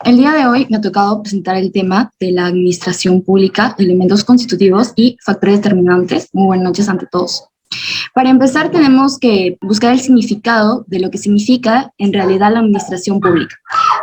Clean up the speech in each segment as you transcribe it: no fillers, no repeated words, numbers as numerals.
El día de hoy me ha tocado presentar el tema de la administración pública, elementos constitutivos y factores determinantes. Muy buenas noches ante todos. Para empezar, tenemos que buscar el significado de lo que significa en realidad la administración pública,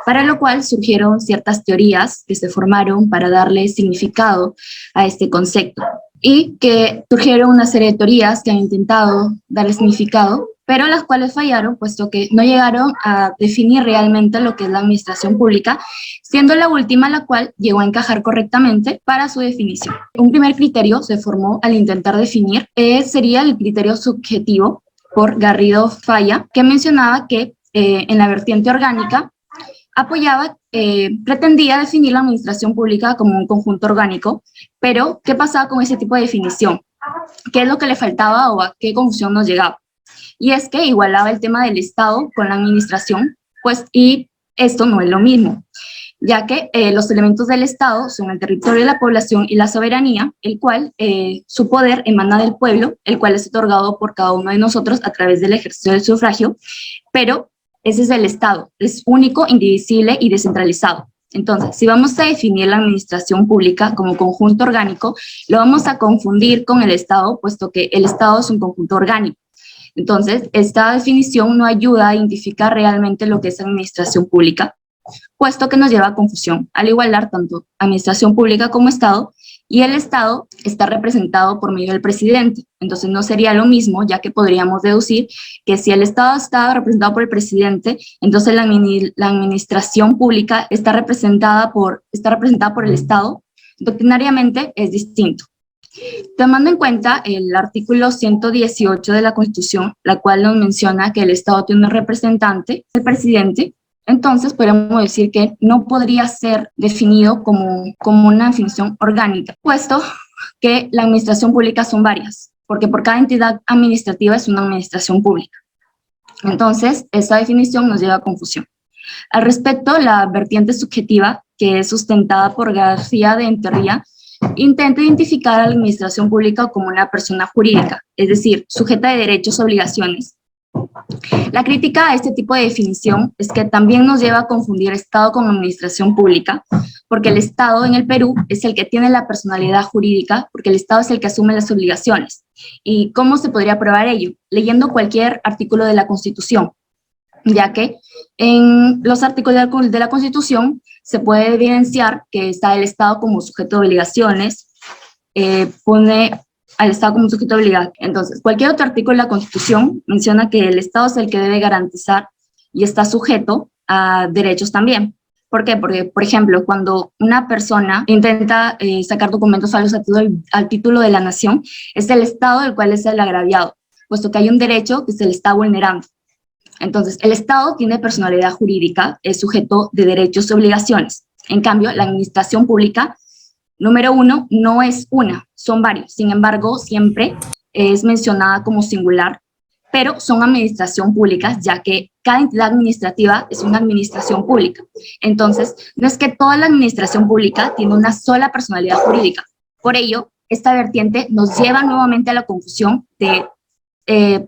para lo cual surgieron ciertas teorías que se formaron para darle significado a este concepto y que surgieron una serie de teorías que han intentado darle significado, pero las cuales fallaron, puesto que no llegaron a definir realmente lo que es la administración pública, siendo la última la cual llegó a encajar correctamente para su definición. Un primer criterio se formó al intentar definir, sería el criterio subjetivo por Garrido Falla, que mencionaba que en la vertiente orgánica pretendía definir la administración pública como un conjunto orgánico, pero ¿qué pasaba con ese tipo de definición? ¿Qué es lo que le faltaba o a qué confusión nos llegaba? Y es que igualaba el tema del Estado con la administración, pues, y esto no es lo mismo, ya que los elementos del Estado son el territorio, la población y la soberanía, el cual su poder emana del pueblo, el cual es otorgado por cada uno de nosotros a través del ejercicio del sufragio, pero ese es el Estado, es único, indivisible y descentralizado. Entonces, si vamos a definir la administración pública como conjunto orgánico, lo vamos a confundir con el Estado, puesto que el Estado es un conjunto orgánico. Entonces, esta definición no ayuda a identificar realmente lo que es administración pública, puesto que nos lleva a confusión al igualar tanto administración pública como Estado, y el Estado está representado por medio del presidente. Entonces no sería lo mismo, ya que podríamos deducir que si el Estado está representado por el presidente, entonces la administración pública está representada por el Estado. Doctrinariamente es distinto. Tomando en cuenta el artículo 118 de la Constitución, la cual nos menciona que el Estado tiene un representante, el presidente, entonces podemos decir que no podría ser definido como una definición orgánica, puesto que la administración pública son varias, porque por cada entidad administrativa es una administración pública. Entonces, esa definición nos lleva a confusión. Al respecto, la vertiente subjetiva, que es sustentada por García de Enterría, intenta identificar a la administración pública como una persona jurídica, es decir, sujeta de derechos y obligaciones. La crítica a este tipo de definición es que también nos lleva a confundir Estado con administración pública, porque el Estado en el Perú es el que tiene la personalidad jurídica, porque el Estado es el que asume las obligaciones. ¿Y cómo se podría probar ello? Leyendo cualquier artículo de la Constitución, ya que en los artículos de la Constitución se puede evidenciar que está el Estado como sujeto de obligaciones, pone al Estado como sujeto obligado. Entonces, cualquier otro artículo de la Constitución menciona que el Estado es el que debe garantizar y está sujeto a derechos también. ¿Por qué? Porque, por ejemplo, cuando una persona intenta sacar documentos falsos al título de la nación, es el Estado el cual es el agraviado, puesto que hay un derecho que se le está vulnerando. Entonces, el Estado tiene personalidad jurídica, es sujeto de derechos y obligaciones. En cambio, la administración pública, número uno, no es una, son varios. Sin embargo, siempre es mencionada como singular, pero son administración pública, ya que cada entidad administrativa es una administración pública. Entonces, no es que toda la administración pública tiene una sola personalidad jurídica. Por ello, esta vertiente nos lleva nuevamente a la confusión de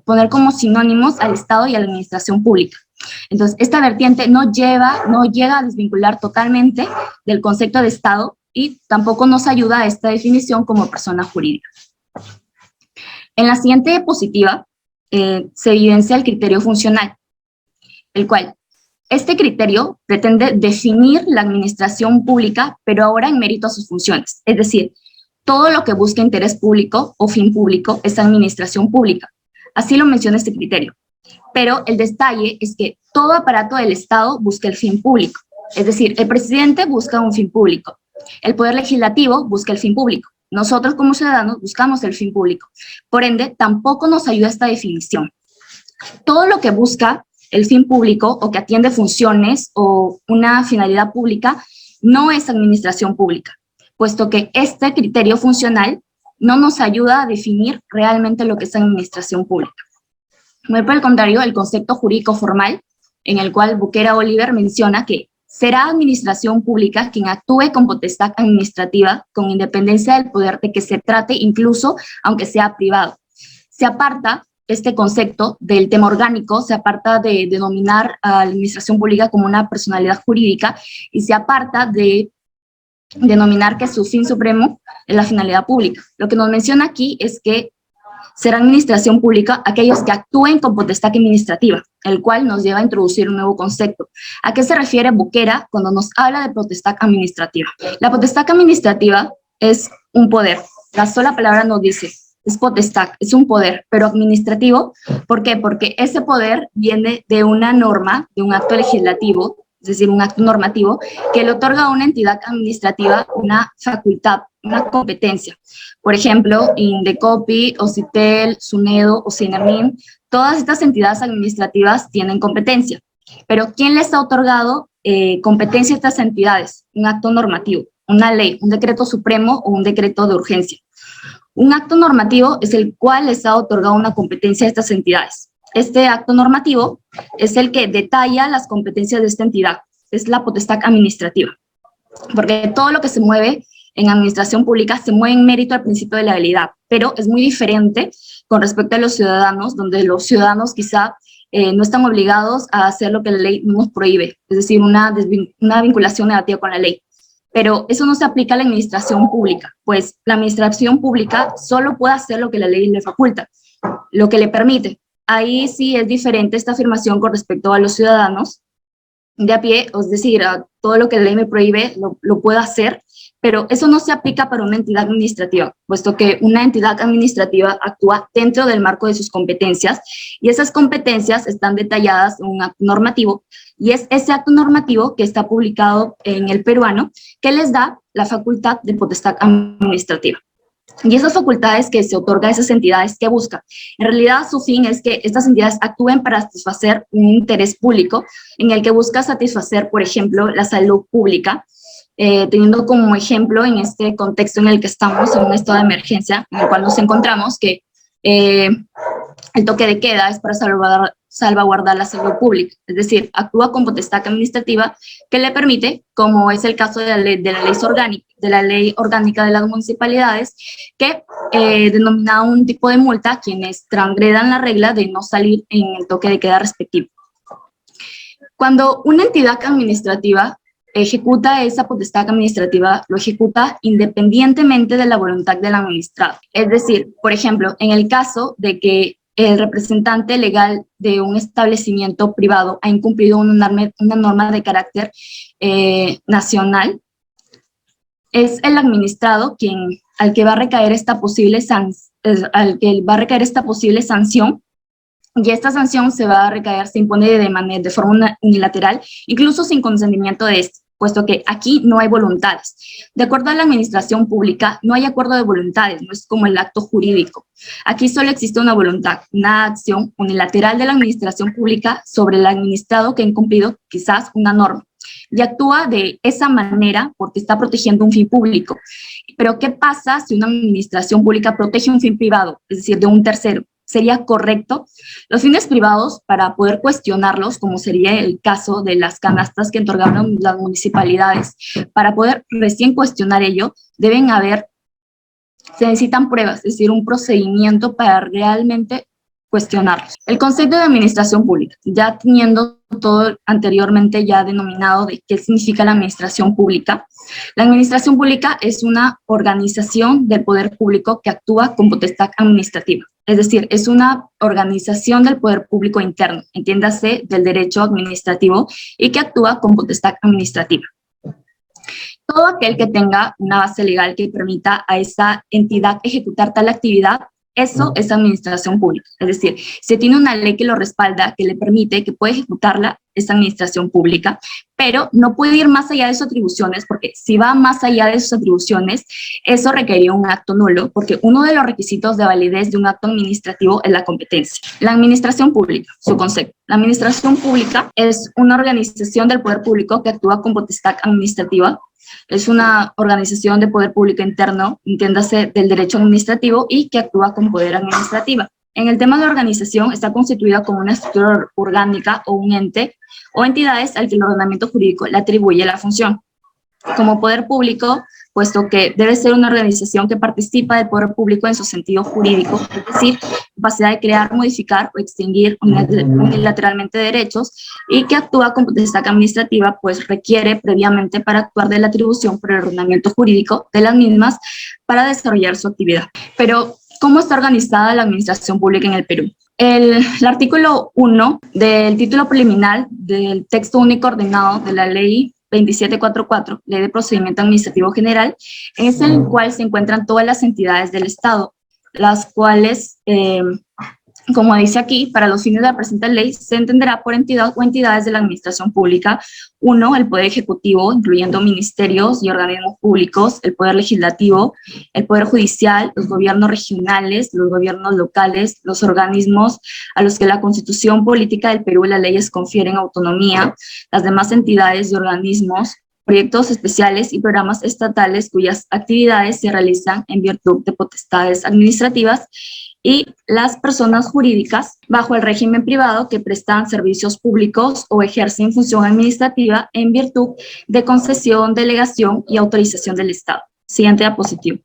poner como sinónimos al Estado y a la administración pública. Entonces, esta vertiente no llega a desvincular totalmente del concepto de Estado y tampoco nos ayuda a esta definición como persona jurídica. En la siguiente diapositiva se evidencia el criterio funcional, el cual este criterio pretende definir la administración pública, pero ahora en mérito a sus funciones. Es decir, todo lo que busca interés público o fin público es administración pública. Así lo menciona este criterio. Pero el detalle es que todo aparato del Estado busca el fin público. Es decir, el presidente busca un fin público. El Poder Legislativo busca el fin público. Nosotros como ciudadanos buscamos el fin público. Por ende, tampoco nos ayuda esta definición. Todo lo que busca el fin público o que atiende funciones o una finalidad pública no es administración pública, puesto que este criterio funcional no nos ayuda a definir realmente lo que es administración pública. Muy por el contrario, el concepto jurídico formal, en el cual Buquera Oliver menciona que será administración pública quien actúe con potestad administrativa con independencia del poder de que se trate, incluso aunque sea privado. Se aparta este concepto del tema orgánico, se aparta de denominar a la administración pública como una personalidad jurídica y se aparta de denominar que su fin supremo es la finalidad pública. Lo que nos menciona aquí es que será administración pública aquellos que actúen con potestad administrativa, el cual nos lleva a introducir un nuevo concepto. ¿A qué se refiere Boquera cuando nos habla de potestad administrativa? La potestad administrativa es un poder. La sola palabra nos dice, es potestad, es un poder, pero administrativo. ¿Por qué? Porque ese poder viene de una norma, de un acto legislativo, es decir, un acto normativo, que le otorga a una entidad administrativa una facultad, una competencia. Por ejemplo, Indecopi, Ocitel, Sunedo o Cinemin, todas estas entidades administrativas tienen competencia. Pero ¿quién les ha otorgado competencia a estas entidades? Un acto normativo, una ley, un decreto supremo o un decreto de urgencia. Un acto normativo es el cual les ha otorgado una competencia a estas entidades. Este acto normativo es el que detalla las competencias de esta entidad, es la potestad administrativa, porque todo lo que se mueve en administración pública se mueve en mérito al principio de legalidad, pero es muy diferente con respecto a los ciudadanos, donde los ciudadanos quizá no están obligados a hacer lo que la ley nos prohíbe, es decir, una vinculación negativa con la ley. Pero eso no se aplica a la administración pública, pues la administración pública solo puede hacer lo que la ley le faculta, lo que le permite. Ahí sí es diferente esta afirmación con respecto a los ciudadanos de a pie, es decir, a todo lo que la ley me prohíbe lo puedo hacer, pero eso no se aplica para una entidad administrativa, puesto que una entidad administrativa actúa dentro del marco de sus competencias y esas competencias están detalladas en un acto normativo y es ese acto normativo que está publicado en el peruano que les da la facultad de potestad administrativa. Y esas facultades que se otorga a esas entidades, ¿qué busca? En realidad su fin es que estas entidades actúen para satisfacer un interés público en el que busca satisfacer, por ejemplo, la salud pública, teniendo como ejemplo en este contexto en el que estamos, en un estado de emergencia en el cual nos encontramos, que el toque de queda es para salvaguardar la salud pública, es decir, actúa con potestad administrativa que le permite, como es el caso de la ley orgánica de las municipalidades, que denomina un tipo de multa a quienes transgredan la regla de no salir en el toque de queda respectivo. Cuando una entidad administrativa ejecuta esa potestad administrativa, lo ejecuta independientemente de la voluntad del administrado. Es decir, por ejemplo, en el caso de que el representante legal de un establecimiento privado ha incumplido una norma de carácter nacional, es el administrado al que va a recaer esta posible sanción, y esta sanción se impone de forma unilateral, incluso sin consentimiento de este, puesto que aquí no hay voluntades. De acuerdo a la administración pública, no hay acuerdo de voluntades, no es como el acto jurídico. Aquí solo existe una voluntad, una acción unilateral de la administración pública sobre el administrado que ha incumplido quizás una norma. Y actúa de esa manera porque está protegiendo un fin público. Pero ¿qué pasa si una administración pública protege un fin privado, es decir, de un tercero? ¿Sería correcto? Los fines privados, para poder cuestionarlos, como sería el caso de las canastas que otorgaron las municipalidades, para poder recién cuestionar ello, se necesitan pruebas, es decir, un procedimiento para realmente cuestionarlos. El concepto de administración pública, ya teniendo todo anteriormente ya denominado de qué significa la administración pública. La administración pública es una organización del poder público que actúa con potestad administrativa. Es decir, es una organización del poder público interno, entiéndase del derecho administrativo, y que actúa con potestad administrativa. Todo aquel que tenga una base legal que permita a esa entidad ejecutar tal actividad, eso es administración pública. Es decir, si tiene una ley que lo respalda, que le permite, que puede ejecutarla, es administración pública, pero no puede ir más allá de sus atribuciones, porque si va más allá de sus atribuciones, eso requeriría un acto nulo, porque uno de los requisitos de validez de un acto administrativo es la competencia. La administración pública, su concepto. La administración pública es una organización del poder público que actúa con potestad administrativa. Es una organización de poder público interno, entiéndase del derecho administrativo, y que actúa con poder administrativa. En el tema de organización, está constituida como una estructura orgánica o un ente o entidades al que el ordenamiento jurídico le atribuye la función. Como poder público, puesto que debe ser una organización que participa del poder público en su sentido jurídico, es decir, capacidad de crear, modificar o extinguir unilateralmente derechos, y que actúa como potestad administrativa, pues requiere previamente para actuar de la atribución por el ordenamiento jurídico de las mismas para desarrollar su actividad. Pero, ¿cómo está organizada la administración pública en el Perú? El artículo 1 del título preliminar del texto único ordenado de la Ley 2744, Ley de Procedimiento Administrativo General, es en el cual se encuentran todas las entidades del Estado, las cuales, como dice aquí, para los fines de la presente ley, se entenderá por entidad o entidades de la administración pública: 1, el Poder Ejecutivo, incluyendo ministerios y organismos públicos; el Poder Legislativo; el Poder Judicial; los gobiernos regionales; los gobiernos locales; los organismos a los que la Constitución Política del Perú y las leyes confieren autonomía; las demás entidades y organismos, proyectos especiales y programas estatales cuyas actividades se realizan en virtud de potestades administrativas; y las personas jurídicas bajo el régimen privado que prestan servicios públicos o ejercen función administrativa en virtud de concesión, delegación y autorización del Estado. Siguiente diapositivo.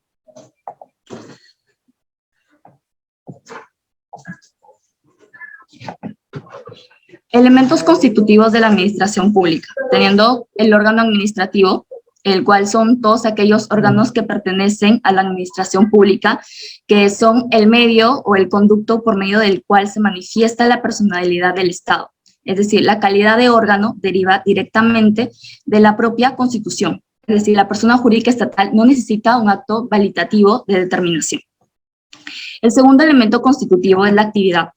Elementos constitutivos de la administración pública, teniendo el órgano administrativo, el cual son todos aquellos órganos que pertenecen a la administración pública, que son el medio o el conducto por medio del cual se manifiesta la personalidad del Estado. Es decir, la calidad de órgano deriva directamente de la propia Constitución. Es decir, la persona jurídica estatal no necesita un acto valitativo de determinación. El segundo elemento constitutivo es la actividad.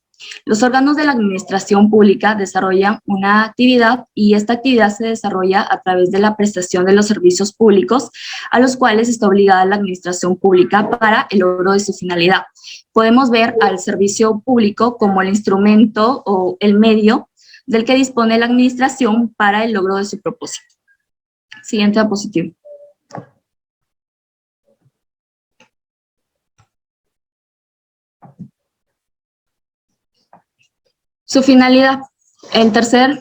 Los órganos de la administración pública desarrollan una actividad, y esta actividad se desarrolla a través de la prestación de los servicios públicos a los cuales está obligada la administración pública para el logro de su finalidad. Podemos ver al servicio público como el instrumento o el medio del que dispone la administración para el logro de su propósito. Siguiente diapositivo. Su finalidad. El tercer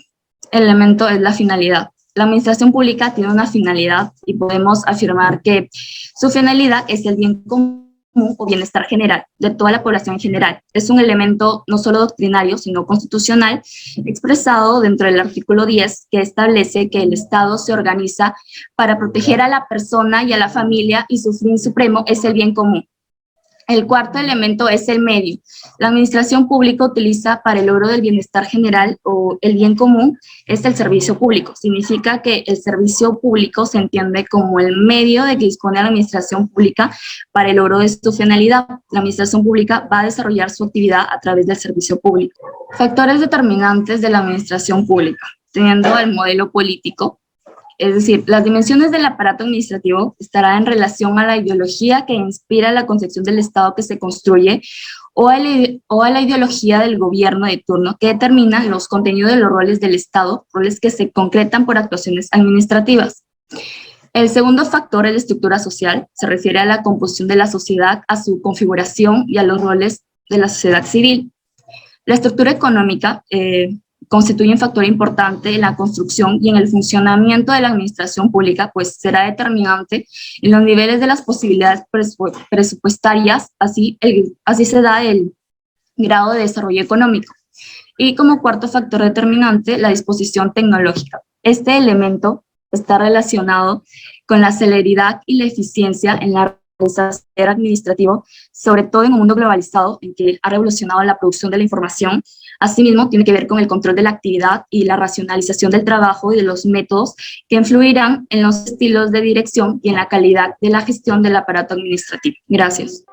elemento es la finalidad. La administración pública tiene una finalidad y podemos afirmar que su finalidad es el bien común o bienestar general de toda la población en general. Es un elemento no solo doctrinario, sino constitucional, expresado dentro del artículo 10, que establece que el Estado se organiza para proteger a la persona y a la familia, y su fin supremo es el bien común. El cuarto elemento es el medio. La administración pública utiliza para el logro del bienestar general o el bien común es el servicio público. Significa que el servicio público se entiende como el medio de que dispone la administración pública para el logro de su finalidad. La administración pública va a desarrollar su actividad a través del servicio público. Factores determinantes de la administración pública. Teniendo el modelo político, es decir, las dimensiones del aparato administrativo estarán en relación a la ideología que inspira la concepción del Estado que se construye, o a la ideología del gobierno de turno que determina los contenidos de los roles del Estado, roles que se concretan por actuaciones administrativas. El segundo factor es la estructura social. Se refiere a la composición de la sociedad, a su configuración y a los roles de la sociedad civil. La estructura económica constituye un factor importante en la construcción y en el funcionamiento de la administración pública, pues será determinante en los niveles de las posibilidades presupuestarias, así se da el grado de desarrollo económico. Y como cuarto factor determinante, la disposición tecnológica. Este elemento está relacionado con la celeridad y la eficiencia en la ser administrativo, sobre todo en un mundo globalizado en que ha revolucionado la producción de la información. Asimismo, tiene que ver con el control de la actividad y la racionalización del trabajo y de los métodos que influirán en los estilos de dirección y en la calidad de la gestión del aparato administrativo. Gracias.